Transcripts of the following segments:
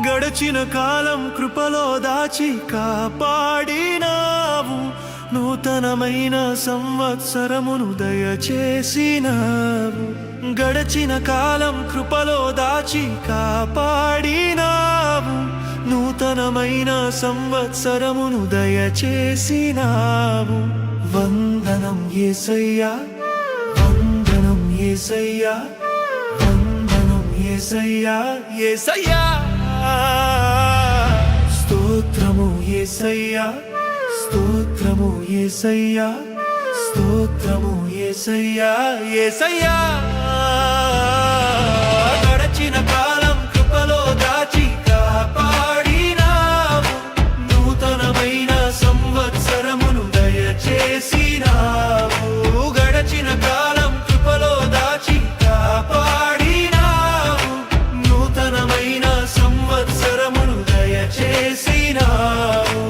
గడచిన కాలం కృపలో దాచి కాపాడినావు, నూతనమైన సంవత్సరమును దయచేసినావు. గడచిన కాలం కృపలో దాచి కాపాడినావు, నూతనమైన సంవత్సరమును దయచేసినావు. వందనం యేసయ్యా, వందనం యేసయ్యా, వందనం యేసయ్యా, యేసయ్యా. స్తోత్రము యేసయ్యా, స్తోత్రము యేసయ్యా, స్తోత్రము యేసయ్యా, యేసయ్యా. గడచిన కాలం కృపలో దాచి కాపాడినావు, నూతనమైన సంవత్సరమును దయచేసినావు. గడచిన కాలం కృపలో దాచి కాపాడినావు, నూతనమైన సంవత్సరమును దయచేసినావు.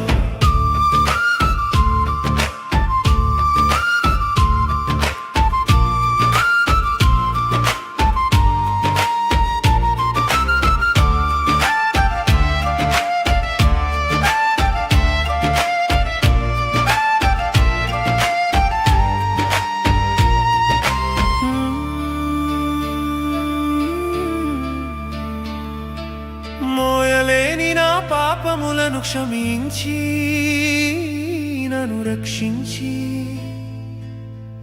మోయలేని నా పాపములను క్షమించి నన్ను రక్షించి,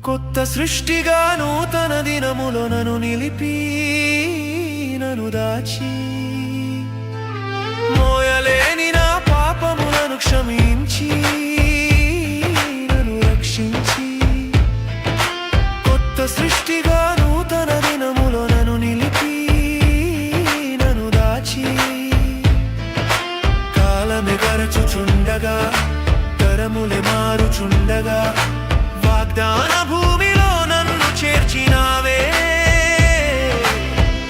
కొత్త సృష్టిగా నూతన దినములో నన్ను నిలిపి నన్ను దాచి. మోయలేని నా పాపములను క్షమించి నన్ను రక్షించి, కొత్త సృష్టిగా నూతన దినములో నన్ను నిలిపి నన్ను దాచి. కాలమే గరచుచుండగా, తరములే మారుచుండగా, వాగ్దాన భూమిలో నన్ను చేర్చినావే.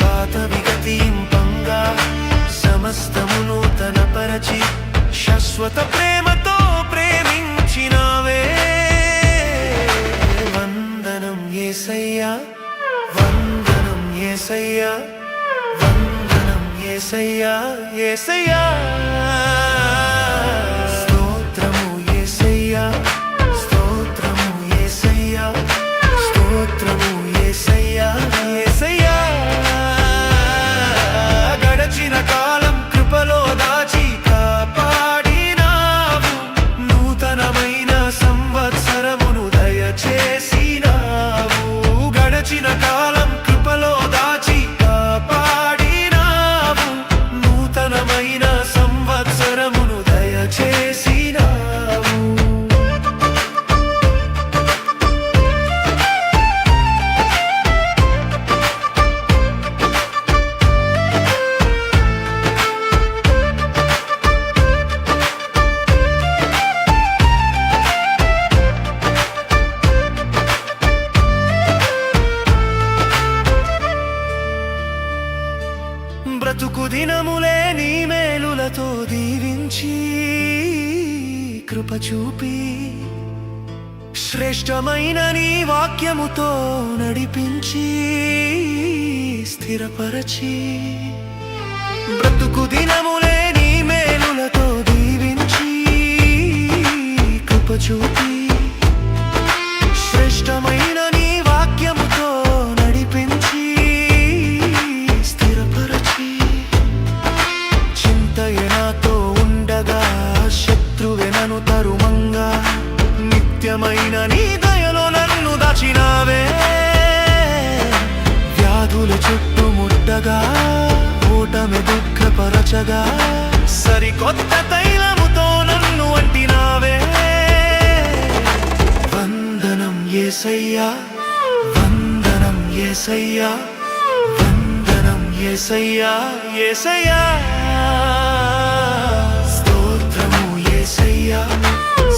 పాతవి గతింపంగా సమస్తము నూతన పరచి, శాశ్వత ప్రేమతో ప్రేమించినావే. వందనం యేసయ్యా, వందనం యేసయ్యా, వందనం యేసయ్యా, యేసయ్యా. స్తోత్రము యేసయ్యా, స్తోత్రము యేసయ్యా, స్తోత్రము యేసయ్యా, యేసయ్యా. గడచిన కాలం కృపలో దాచి కాపాడినావు, నూతనమైన సంవత్సరమును దయచేసినావు. గడచిన కాలం కృపలో దాచి కాపాడినావు, నూతనమైన సంవత్సరమును దయచేసినావు. బ్రతుకు దినములే నీ మేలులతో దీవించి, కృప చూపి, శ్రేష్టమైన నీ వాక్యముతో నడిపించి స్థిరపరచి. బ్రతుకు దినములే నీ మేలులతో దీవించి, కృప చూపి, శ్రేష్టమైన నీ వాక్యముతో నడిపించి స్థిరపరచి. చింతయే నాతో ఉండగా, శత్రువే నన్ను తరుమంగా, నిత్యమైన నీ దయలో నన్ను దాచినావే. వ్యాధుల చుట్టుముట్టగా, ఓటమి దుఃఖపరచగా, సరికొత్త తైలముతో నన్ను అంటినావే. వందనం యేసయ్యా, వందనం యేసయ్యా, వందనం యేసయ్యా, యేసయ్యా. స్తోత్రము యేసయ్యా,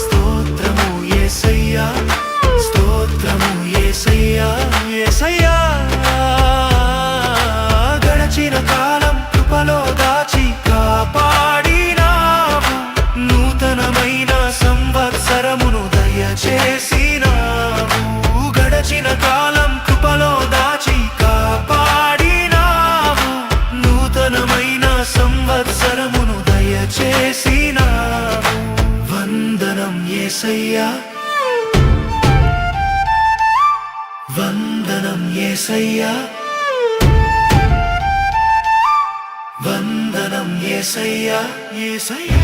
స్తోత్రము యేసయ్యా, స్తోత్రము యేసయ్యా, యేసయ్యా గడచిన కాలం కృపలో దాచి కాపాడినావు నూతనమైన సంవత్సరమును దయచేసినావు గడచిన కాలం కృపలో దాచి కాపాడినావు నూతనమైన సంవత్సరమును దయచేసినావు వందనం యేసయ్యా వందనం యేసయ్యా వందనం యేసయ్యా యేసయ్యా